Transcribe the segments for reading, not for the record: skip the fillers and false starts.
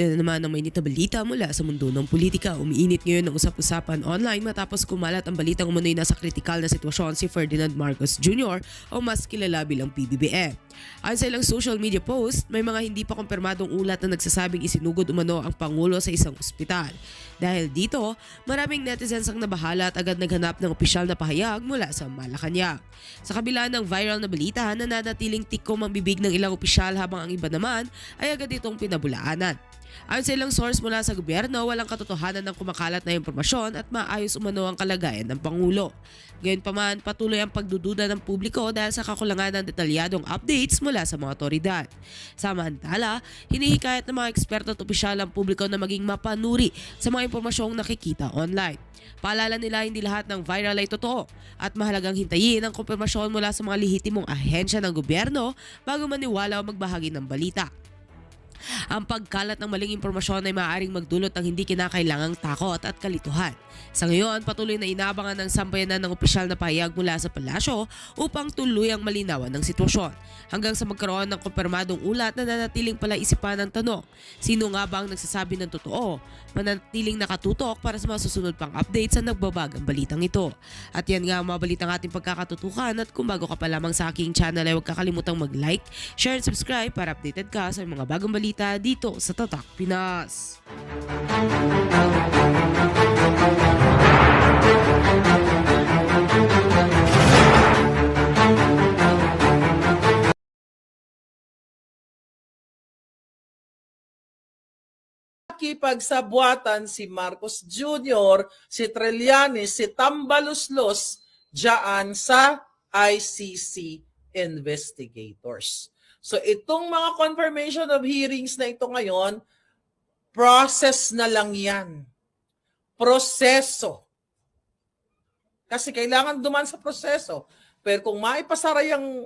Ito na naman ang mainit na balita mula sa mundo ng politika. Umiinit ngayon ang usap-usapan online matapos kumalat ang balitang umano'y nasa kritikal na sitwasyon si Ferdinand Marcos Jr. o mas kilala bilang PBBM. Ayon sa ilang social media post, may mga hindi pa kumpirmadong ulat na nagsasabing isinugod umano ang Pangulo sa isang ospital. Dahil dito, maraming netizens ang nabahala at agad naghanap ng opisyal na pahayag mula sa Malacanang. Sa kabila ng viral na balita, nananatiling tikom ang bibig ng ilang opisyal habang ang iba naman ay agad itong pinabulaanan. Ayon sa ilang source mula sa gobyerno, walang katotohanan ng kumakalat na impormasyon at maayos umano ang kalagayan ng Pangulo. Gayunpaman, patuloy ang pagdududa ng publiko dahil sa kakulangan ng detalyadong updates mula sa mga otoridad. Samantala, hinihikayat ng mga eksperto at opisyal ang publiko na maging mapanuri sa mga impormasyong nakikita online. Paalala nila hindi lahat ng viral ay totoo at mahalagang hintayin ang kumpirmasyon mula sa mga lehitimong ahensya ng gobyerno bago maniwala o magbahagi ng balita. Ang pagkalat ng maling impormasyon ay maaaring magdulot ng hindi kinakailangang takot at kalituhan. Sa ngayon, patuloy na inabangan ng sampayanan ng opisyal na pahayag mula sa palasyo upang tuluyang malinawan ng sitwasyon. Hanggang sa magkaroon ng kumpirmadong ulat na nanatiling palaisipan ng tanong, sino nga ba ang nagsasabi ng totoo? Manatiling nakatutok para sa mga susunod pang updates sa nagbabagang balitang ito. At yan nga ang mga balitang ating pagkakatutukan at kung bago ka pa lamang sa aking channel ay huwag kakalimutang mag-like, share and subscribe para updated ka sa mga bagong balita dito sa Tatak Pinas. Pagsabwatan si Marcos Jr., si Trillanes, si Tambaluslos diyan sa ICC investigators. So itong mga confirmation of hearings na ito ngayon, process na lang yan. Proseso. Kasi kailangan duman sa proseso. Pero kung maipasara yung,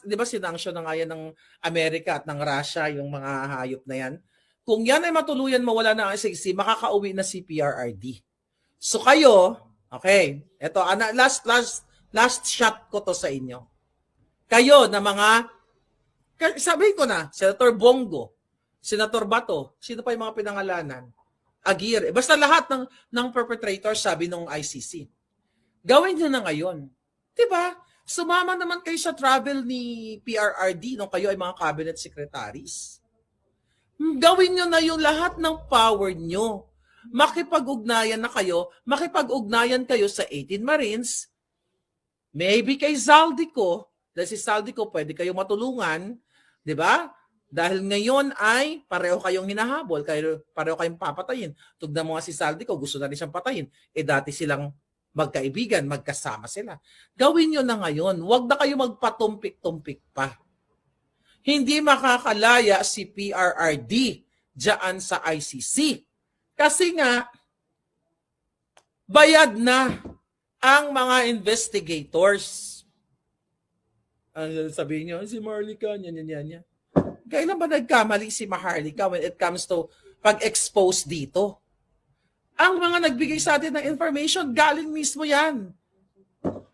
di ba sinanksyon na nga yan ng Amerika at ng Russia, yung mga hayop na yan, kung yan ay matuluyan mawala ng ICC, makakauwi na si PRRD. So kayo, okay, ito, last shot ko to sa inyo. Kayo na mga, sabihin ko na, Senator Bongo, Senator Bato, sino pa yung mga pinangalanan? Aguirre, basta lahat ng perpetrators sabi ng ICC. Gawin nyo na ngayon. Diba? Sumama naman kayo sa travel ni PRRD nung kayo ay mga cabinet secretaries. Gawin nyo na yung lahat ng power nyo. Makipag-ugnayan na kayo, makipag-ugnayan kayo sa 18 Marines, maybe kay Zaldico, dahil si Zaldico pwede kayo matulungan, di ba? Dahil ngayon ay pareho kayong hinahabol, pareho kayong papatayin. Tugnan mo nga si Zaldico, gusto na rin siyang patayin. Dati silang magkaibigan, magkasama sila. Gawin nyo na ngayon, huwag na kayo magpatumpik-tumpik pa. Hindi makakalaya si PRRD diyan sa ICC. Kasi nga, bayad na ang mga investigators. Sabihin nyo, si Maharlika, yan. Kailan ba nagkamali si Maharlika when it comes to pag-expose dito? Ang mga nagbigay sa atin ng information, galing mismo yan.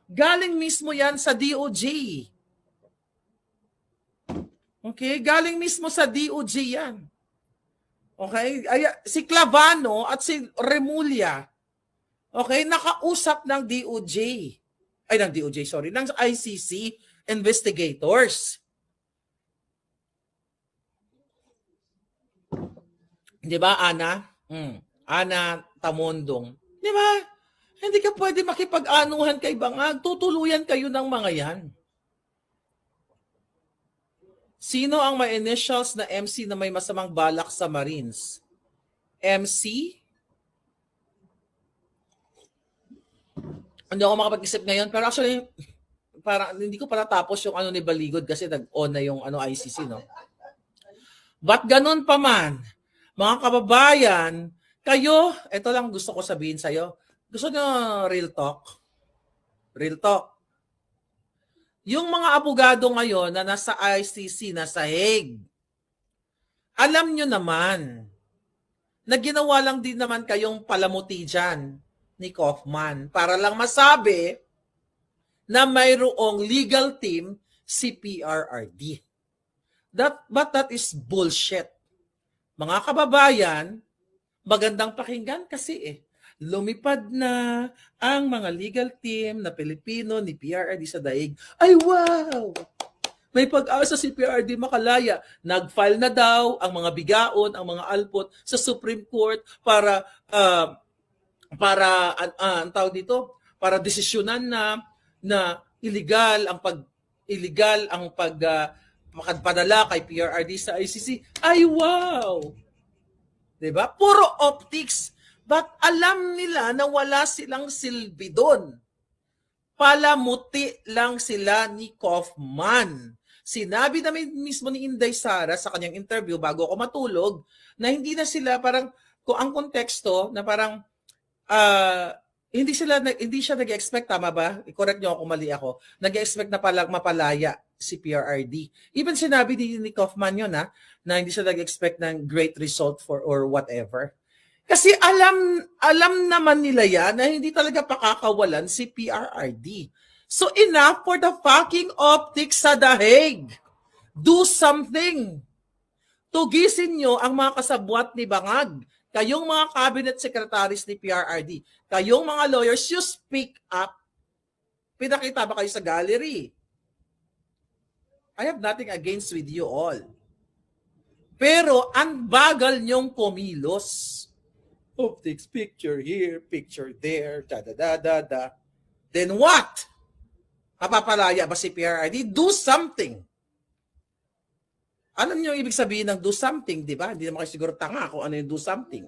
Galing mismo yan sa DOJ. Okay? Galing mismo sa DOJ yan. Okay? Si Clavano at si Remulla, okay, nakausap ng DOJ. Ng ICC investigators. Di ba, Ana? Ana Tamondong. Di ba? Hindi ka pwede makipag-anuhan kay Bangag. Tutuluyan kayo ng mga yan. Sino ang may initials na MC na may masamang balak sa Marines? MC? Hindi ako makapag-isip ngayon. Pero actually, parang hindi ko pa natapos yung ni Baligod kasi nag-on na yung ICC, no? But ganun pa man, mga kababayan, kayo, ito lang gusto ko sabihin sa'yo. Gusto nyo real talk? Real talk. Yung mga abogado ngayon na nasa ICC, nasa Hague, alam nyo naman na ginawa lang din naman kayong palamuti dyan ni Kaufman para lang masabi na mayroong legal team si PRRD. But that is bullshit. Mga kababayan, magandang pakinggan kasi lumipad na ang mga legal team na Pilipino ni PRRD sa daig. Ay wow! May pag-asa si PRRD makalaya. Nag-file na daw ang mga bigaon, ang mga alpot sa Supreme Court para ang tawag dito, para desisyonan na illegal ang pagpadala kay PRRD sa ICC. Ay wow! 'Di ba? Puro optics. But alam nila na wala silang silbi doon. Palamuti lang sila ni Kaufman. Sinabi na mismo ni Inday Sara sa kanyang interview bago ako matulog na hindi na sila parang, kung ang konteksto na parang hindi siya nag-expect, tama ba? I-correct niyo ako kung mali ako. Nag-expect na palang mapalaya si PRRD. Even sinabi ni Kaufman yun na hindi siya nag-expect ng great result for or whatever. Kasi alam naman nila yan na hindi talaga pakakawalan si PRRD. So enough for the fucking optics sa dahig. Do something. Tugisin nyo ang mga kasabwat ni Bangag. Kayong mga cabinet secretaries ni PRRD. Kayong mga lawyers, you speak up. Pinakita ba kayo sa gallery? I have nothing against with you all. Pero ang bagal nyong kumilos. Optics, picture here, picture there, da-da-da-da-da. Then what? Mapapalaya ba si PRRD? Do something. Alam niyo yung ibig sabihin ng do something, di ba? Hindi naman kayo siguro tanga kung ano yung do something.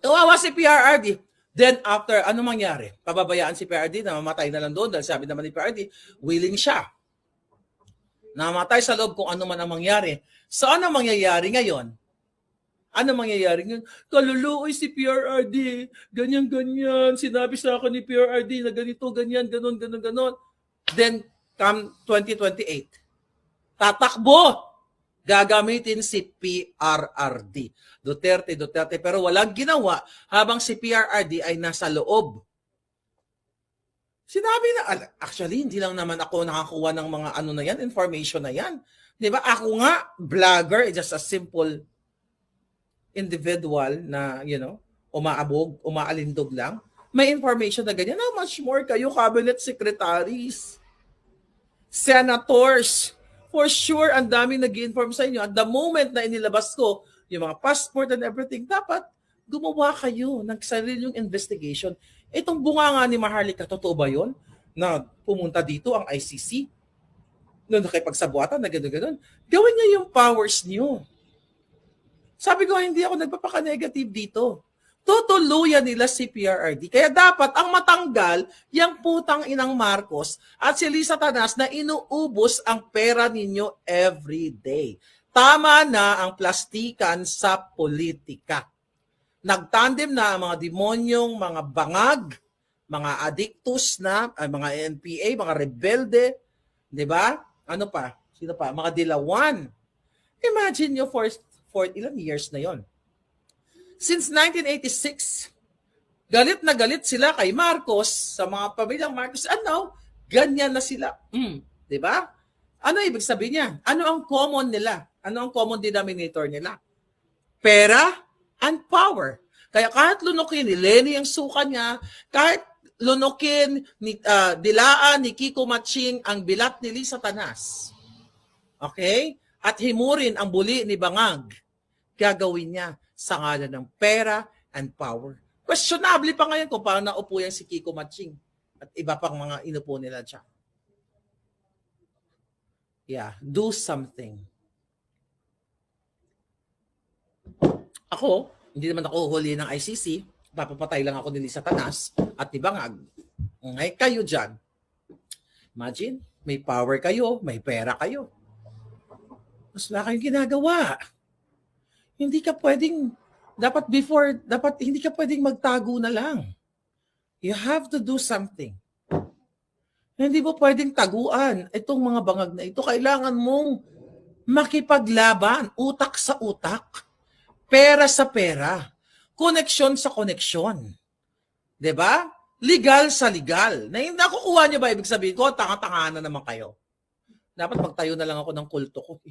Kawawa si PRRD. Then after, ano mangyari? Pababayaan si PRRD, namamatay na lang doon dahil sabi naman ni PRRD, willing siya. Namatay sa loob kung ano man ang mangyari. So ano mangyayari ngayon? Ano mangyayari ngayon? Kaluluoy si PRRD. Ganyan-ganyan. Sinabi sa akin ni PRRD na ganito, ganyan, ganon. Then, come 2028. Tatakbo. Gagamitin si PRRD. Duterte. Pero walang ginawa habang si PRRD ay nasa loob. Sinabi na, actually, hindi lang naman ako nakakuha ng mga ano na yan, information na yan. Di ba? Ako nga, vlogger, just a simple individual na, umaabog, umaalindog lang. May information na ganyan. How much more kayo, cabinet secretaries, senators? For sure, ang daming nag-inform sa inyo. At the moment na inilabas ko, yung mga passport and everything, dapat gumawa kayo ng sariling investigation. Itong bunganga ni Maharlika, totoo ba yun? Na pumunta dito ang ICC? Na nakipagsabuatan, na gano'n. Gawin niya yung powers niyo. Sabi ko, hindi ako nagpapaka-negative dito. Tutuluyan nila si PRRD. Kaya dapat ang matanggal yung putang inang Marcos at si Lisa Tanas na inuubos ang pera ninyo every day. Tama na ang plastikan sa politika. Nagtandem na ang mga demonyong, mga bangag, mga addictus na, mga NPA, mga rebelde, di ba? Ano pa? Sino pa? Mga dilawan. Imagine nyo for ilang years na yon. Since 1986, galit na galit sila kay Marcos, sa mga pamilyang Marcos. Ano? Ganyan na sila. Di ba? Ano ibig sabihin niya? Ano ang common nila? Ano ang common denominator nila? Pera and power. Kaya kahit lunukin ni Lenny ang suka niya, kahit lunukin ni dilaan ni Kiko Matching ang bilat ni Lisa Tanas. Okay? At himurin ang buli ni Bangag. Gagawin niya sa ngalan ng pera and power. Questionable pa ngayon kung paano naupo yan si Kiko Matching at iba pang mga inupo nila dyan. Yeah, do something. Ako, hindi naman ako huli ng ICC, papapatay lang ako ni Lisa Tanas at ni Bangag. Okay, kayo dyan. Imagine, may power kayo, may pera kayo. Mas wala kayong ginagawa. Hindi ka pwedeng, hindi ka pwedeng magtago na lang. You have to do something. Hindi mo pwedeng taguan itong mga bangag na ito. Kailangan mong makipaglaban, utak sa utak, pera sa pera, koneksyon sa koneksyon. 'Di ba? Legal sa legal. Na hindi nakukuha niyo ba ibig sabihin ko, tanga-tanga na naman kayo. Dapat magtayo na lang ako ng kulto ko.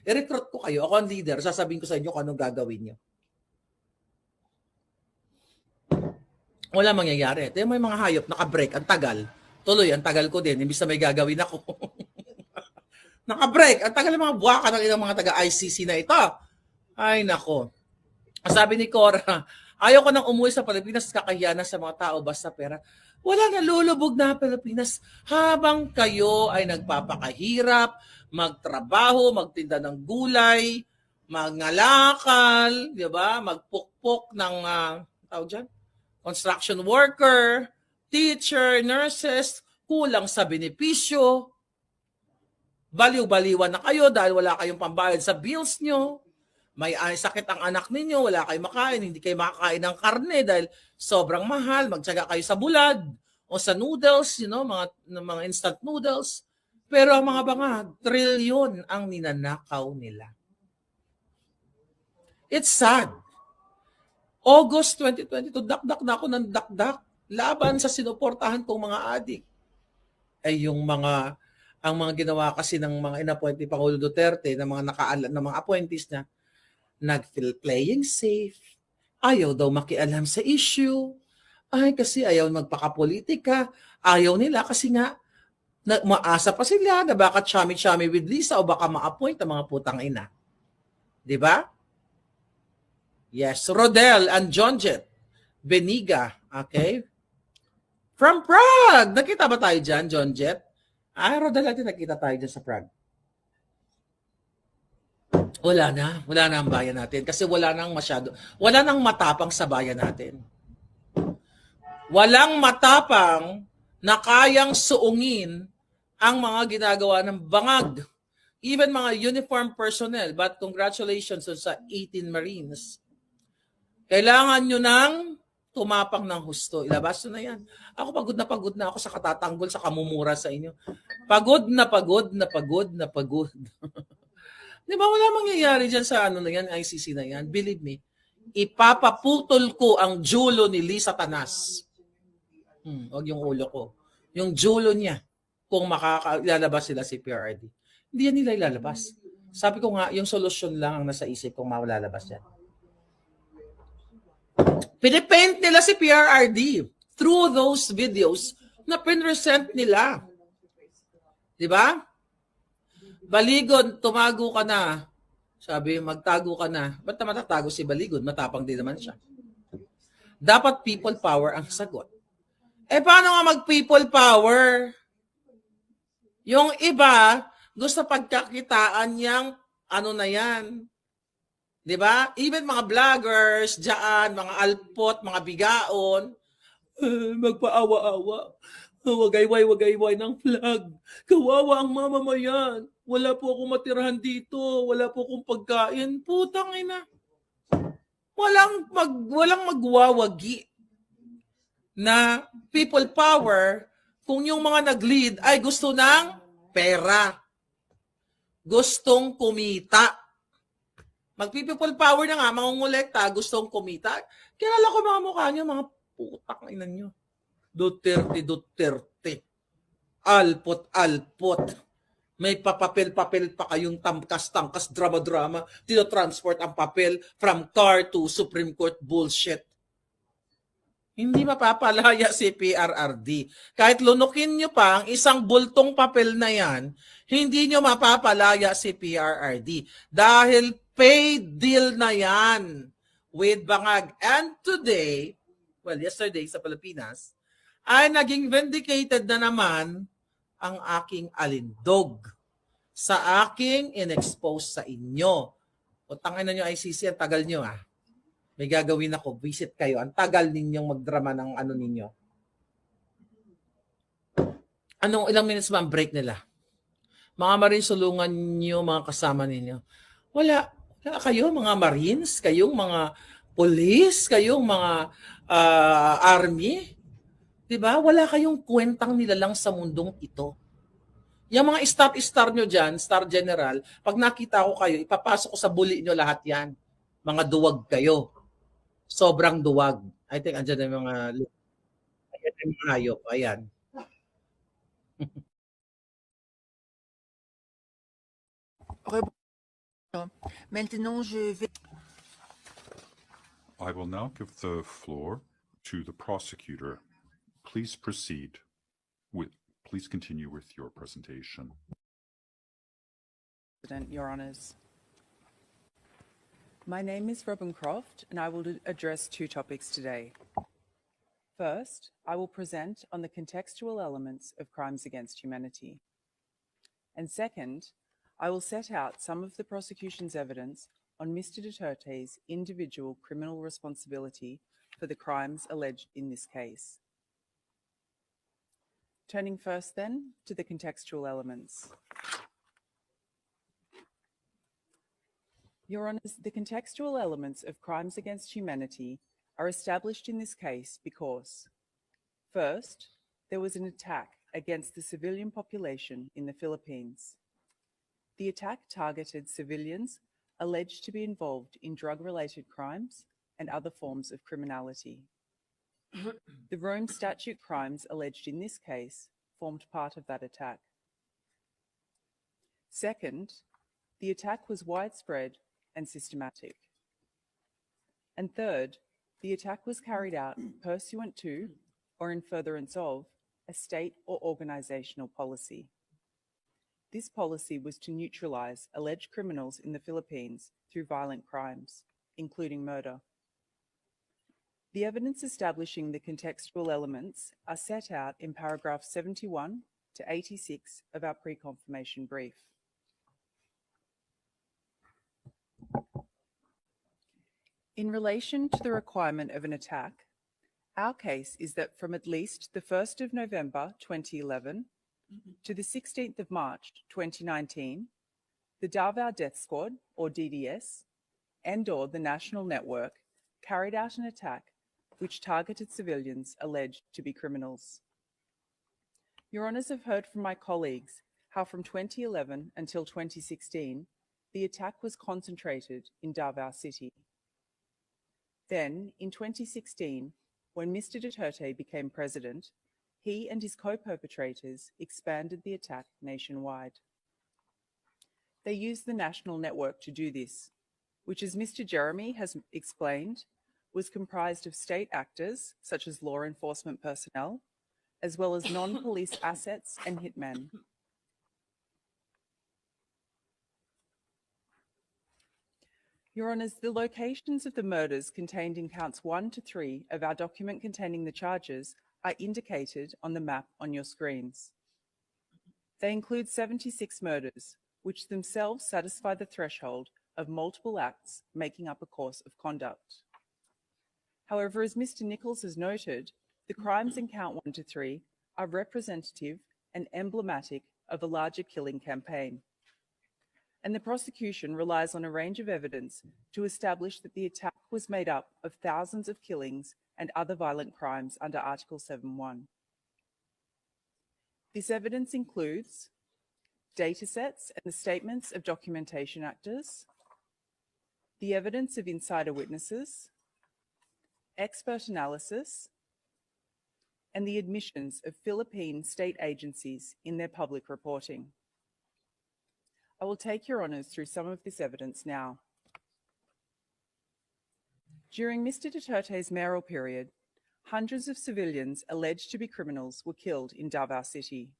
I-recruit ko kayo. Ako ang leader. Sasabihin ko sa inyo kung anong gagawin nyo. Wala mangyayari. Ito yung may mga hayop, naka-break, ang tagal. Tuloy, ang tagal ko din. Imbis na may gagawin ako. Naka-break. Ang tagal ng mga buwaka ng ilang mga taga-ICC na ito. Ay, nako. Sabi ni Cora, ayaw ko nang umuwi sa Pilipinas, kakahiya na sa mga tao basta pera. Wala, nalulubog na Pilipinas habang kayo ay nagpapakahirap, magtrabaho, magtinda ng gulay, magngalakal, di ba? Magpukpok ng, tawag dyan? Construction worker, teacher, nurses, kulang sa benepisyo, baliw-baliwan na kayo dahil wala kayong pambayad sa bills nyo, may sakit ang anak ninyo, wala kayong makain, hindi kayo makakain ng karne dahil sobrang mahal, magtyaga kayo sa bulad o sa noodles, mga instant noodles. Pero ang mga bangag, trilyon ang ninanakaw nila. It's sad. August 2022, dakdak na ako ng dakdak laban sa sinuportahan kong mga adik. Ay yung ang mga ginawa kasi ng mga inappoint ni Pangulo Duterte, ng mga appointees na playing safe, ayaw daw makialam sa issue, ay kasi ayaw magpakapolitika, ayaw nila kasi nga maasa pa sila na baka chami-chami with Lisa o baka ma-appoint ang mga putang ina. Di ba? Yes, Rodel and John Jet Beniga, okay? From Prague! Nakita ba tayo dyan, John Jet? Rodel, natin nakita tayo dyan sa Prague. Wala na ang bayan natin kasi wala nang matapang sa bayan natin. Walang matapang na kayang suungin ang mga ginagawa ng bangag. Even mga uniform personnel, but congratulations sa 18 Marines. Kailangan nyo nang tumapang ng husto. Ilabas nyo na yan. Ako pagod na ako sa katatanggol, sa kamumura sa inyo. Pagod na pagod. Di ba wala mangyayari dyan sa ICC na yan? Believe me, ipapaputol ko ang julo ni Lisa Tanas. Wag yung ulo ko. Yung julo niya kung makakalalabas sila si PRRD. Hindi yan nila ilalabas. Sabi ko nga, yung solusyon lang ang nasa isip kung malalabas yan. Pinipaint nila si PRRD through those videos na pinresent nila. Di ba? Baligon, tumago ka na. Sabi, magtago ka na. Ba't na matatago si Baligon? Matapang din naman siya. Dapat people power ang sagot. Paano nga mag-people power? Yung iba, gusto pagkakitaan niyang na yan. Di ba? Even mga vloggers, dyan, mga alpot, mga bigaon, magpaawa-awa. Wagayway ng flag. Kawawa ang mamamayan. Wala po akong matirahan dito. Wala po akong pagkain. Putang ina. Walang magwawagi na people power kung yung mga nag-lead ay gusto ng pera. Gustong kumita. Mag-people power na nga, mangungulekta, gustong kumita. Kilala ko mga mukha nyo, mga putang ina nyo. Duterte. Alpot. May papapel-papel pa kayong tangkas, drama-drama. Tinotransport ang papel from car to Supreme Court bullshit. Hindi mapapalaya si PRRD. Kahit lunukin nyo pa ang isang bultong papel na yan, hindi nyo mapapalaya si PRRD. Dahil paid deal na yan with Bangag. And today, yesterday sa Pilipinas, ay naging vindicated na naman ang aking alindog sa aking in-expose sa inyo. O tangin na nyo ICC, ang tagal nyo May gagawin ako, visit kayo. Ang tagal ninyong magdrama ng ninyo. Ilang minutes ba ang break nila? Mga Marines, sulungan nyo, mga kasama ninyo. Wala kayo, mga Marines, kayong mga police, kayong mga army. Diba? Wala kayong kwentang nilalang sa mundong ito. Yung mga star nyo dyan, star general, pag nakita ko kayo, ipapasok ko sa buli nyo lahat yan. Mga duwag kayo. Sobrang duwag. I think andyan na yung mga hayop. Ayan. Okay. Maintenant, je vais... I will now give the floor to the prosecutor. Please proceed please continue with your presentation. Your Honours. My name is Robin Croft and I will address two topics today. First, I will present on the contextual elements of crimes against humanity. And second, I will set out some of the prosecution's evidence on Mr. Duterte's individual criminal responsibility for the crimes alleged in this case. Turning first then to the contextual elements. Your Honours, the contextual elements of crimes against humanity are established in this case because, first, there was an attack against the civilian population in the Philippines. The attack targeted civilians alleged to be involved in drug-related crimes and other forms of criminality. The Rome Statute crimes alleged in this case formed part of that attack. Second, the attack was widespread and systematic. And third, the attack was carried out pursuant to or in furtherance of a state or organizational policy. This policy was to neutralize alleged criminals in the Philippines through violent crimes, including murder. The evidence establishing the contextual elements are set out in paragraphs 71 to 86 of our pre-confirmation brief. In relation to the requirement of an attack, our case is that from at least the 1st of November 2011 to the 16th of March 2019, the Davao Death Squad, or DDS, and/or the National Network carried out an attack which targeted civilians alleged to be criminals. Your Honours have heard from my colleagues how from 2011 until 2016, the attack was concentrated in Davao City. Then, in 2016, when Mr. Duterte became president, he and his co-perpetrators expanded the attack nationwide. They used the National Network to do this, which, as Mr. Jeremy has explained, was comprised of state actors, such as law enforcement personnel, as well as non-police assets and hitmen. Your Honours, the locations of the murders contained in counts 1 to 3 of our document containing the charges are indicated on the map on your screens. They include 76 murders, which themselves satisfy the threshold of multiple acts making up a course of conduct. However, as Mr. Nichols has noted, the crimes in count 1 to 3 are representative and emblematic of a larger killing campaign. And the prosecution relies on a range of evidence to establish that the attack was made up of thousands of killings and other violent crimes under Article 7.1. This evidence includes datasets and the statements of documentation actors, the evidence of insider witnesses, expert analysis, and the admissions of Philippine state agencies in their public reporting. I will take your honours through some of this evidence now. During Mr. Duterte's mayoral period, hundreds of civilians alleged to be criminals were killed in Davao City.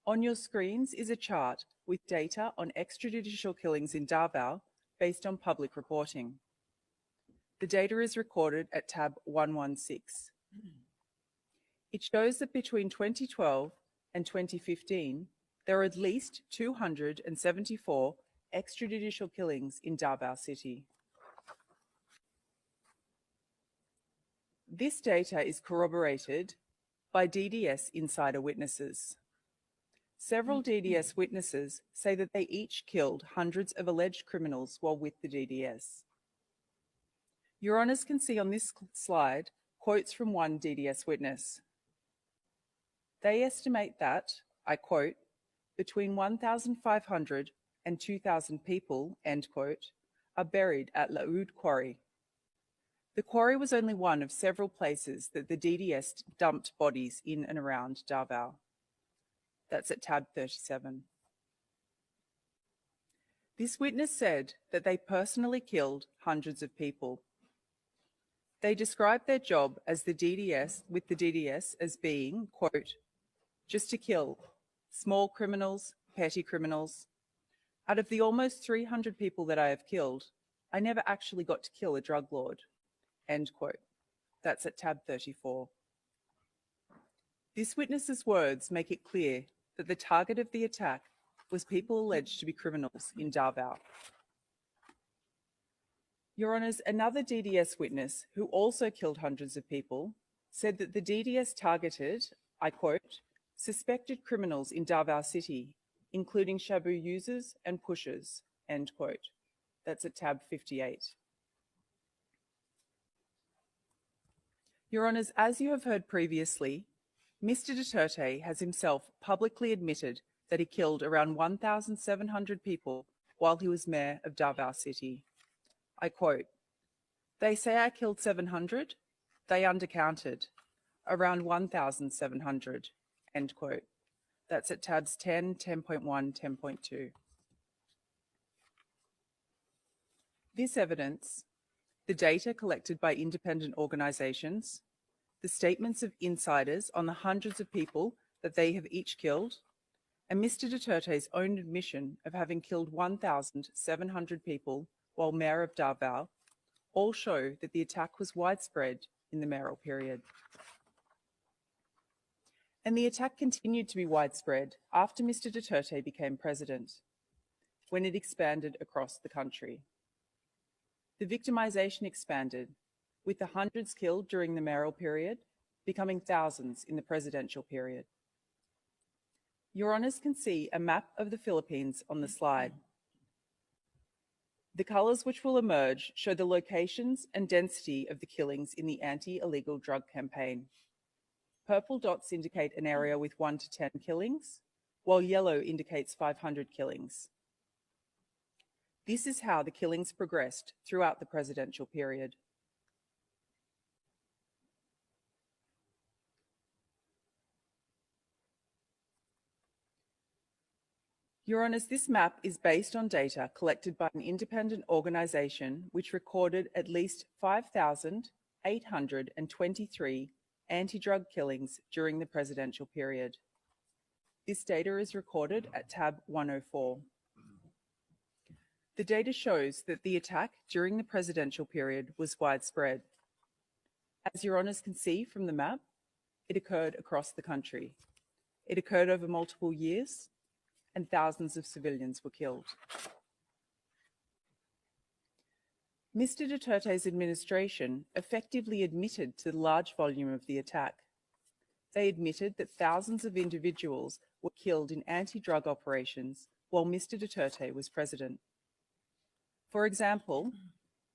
On your screens is a chart with data on extrajudicial killings in Davao based on public reporting. The data is recorded at tab 116. It shows that between 2012 and 2015, there are at least 274 extrajudicial killings in Davao City. This data is corroborated by DDS insider witnesses. Several DDS witnesses say that they each killed hundreds of alleged criminals while with the DDS. Your Honours can see on this slide quotes from one DDS witness. They estimate that, I quote, between 1,500 and 2,000 people, end quote, are buried at Laud Quarry. The quarry was only one of several places that the DDS dumped bodies in and around Davao. That's at tab 37. This witness said that they personally killed hundreds of people. They described their job as the DDS as being, quote, just to kill small criminals, petty criminals. Out of the almost 300 people that I have killed, I never actually got to kill a drug lord, end quote. That's at tab 34. This witness's words make it clear that the target of the attack was people alleged to be criminals in Davao. Your Honours, another DDS witness who also killed hundreds of people said that the DDS targeted, I quote, suspected criminals in Davao City, including shabu users and pushers, end quote. That's at tab 58. Your Honours, as you have heard previously, Mr. Duterte has himself publicly admitted that he killed around 1,700 people while he was mayor of Davao City. I quote, they say I killed 700, they undercounted, around 1,700, end quote. That's at tabs 10, 10.1, 10.2. This evidence, the data collected by independent organisations, the statements of insiders on the hundreds of people that they have each killed, and Mr. Duterte's own admission of having killed 1,700 people while mayor of Davao, all show that the attack was widespread in the mayoral period. And the attack continued to be widespread after Mr. Duterte became president, when it expanded across the country. The victimisation expanded, with the hundreds killed during the mayoral period becoming thousands in the presidential period. Your Honours can see a map of the Philippines on the slide. The colours which will emerge show the locations and density of the killings in the anti-illegal drug campaign. Purple dots indicate an area with 1 to 10 killings, while yellow indicates 500 killings. This is how the killings progressed throughout the presidential period. Your Honours, this map is based on data collected by an independent organisation which recorded at least 5,823 anti-drug killings during the presidential period. This data is recorded at tab 104. The data shows that the attack during the presidential period was widespread. As Your Honours can see from the map, it occurred across the country. It occurred over multiple years, and thousands of civilians were killed. Mr. Duterte's administration effectively admitted to the large volume of the attack. They admitted that thousands of individuals were killed in anti-drug operations while Mr. Duterte was president. For example,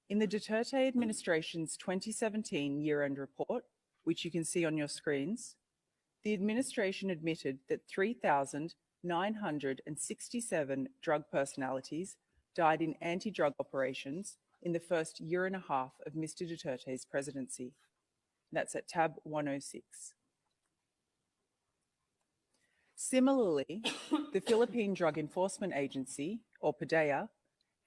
in the Duterte administration's 2017 year-end report, which you can see on your screens, the administration admitted that 3,967 drug personalities died in anti-drug operations in the first year and a half of Mr. Duterte's presidency. That's at tab 106. Similarly, the Philippine Drug Enforcement Agency, or PDEA,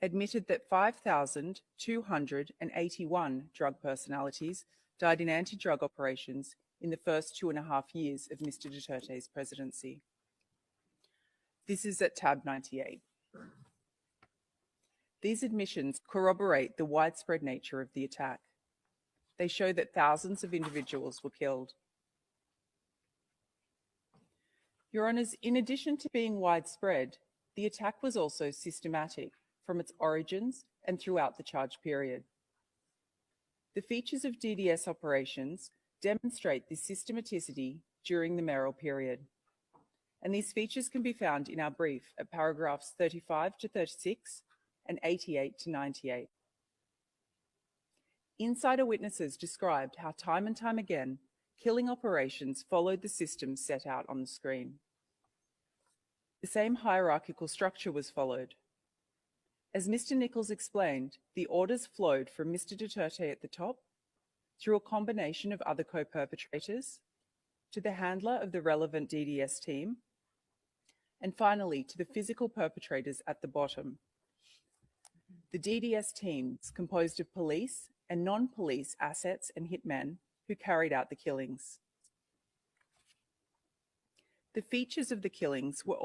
admitted that 5,281 drug personalities died in anti-drug operations in the first 2.5 years of Mr. Duterte's presidency. This is at tab 98. These admissions corroborate the widespread nature of the attack. They show that thousands of individuals were killed. Your Honours, in addition to being widespread, the attack was also systematic from its origins and throughout the charge period. The features of DDS operations demonstrate this systematicity during the mayoral period, and these features can be found in our brief at paragraphs 35 to 36 and 88 to 98. Insider witnesses described how time and time again, killing operations followed the system set out on the screen. The same hierarchical structure was followed. As Mr. Nichols explained, the orders flowed from Mr. Duterte at the top, through a combination of other co-perpetrators, to the handler of the relevant DDS team, and finally to the physical perpetrators at the bottom, the DDS teams composed of police and non-police assets and hitmen who carried out the killings. The features of the killings were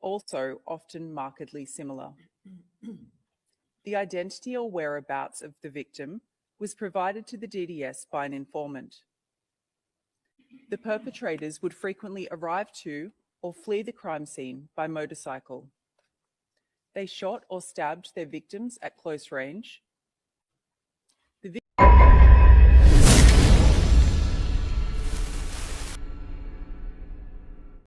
also often markedly similar. The identity or whereabouts of the victim was provided to the DDS by an informant. The perpetrators would frequently arrive to or flee the crime scene by motorcycle. They shot or stabbed their victims at close range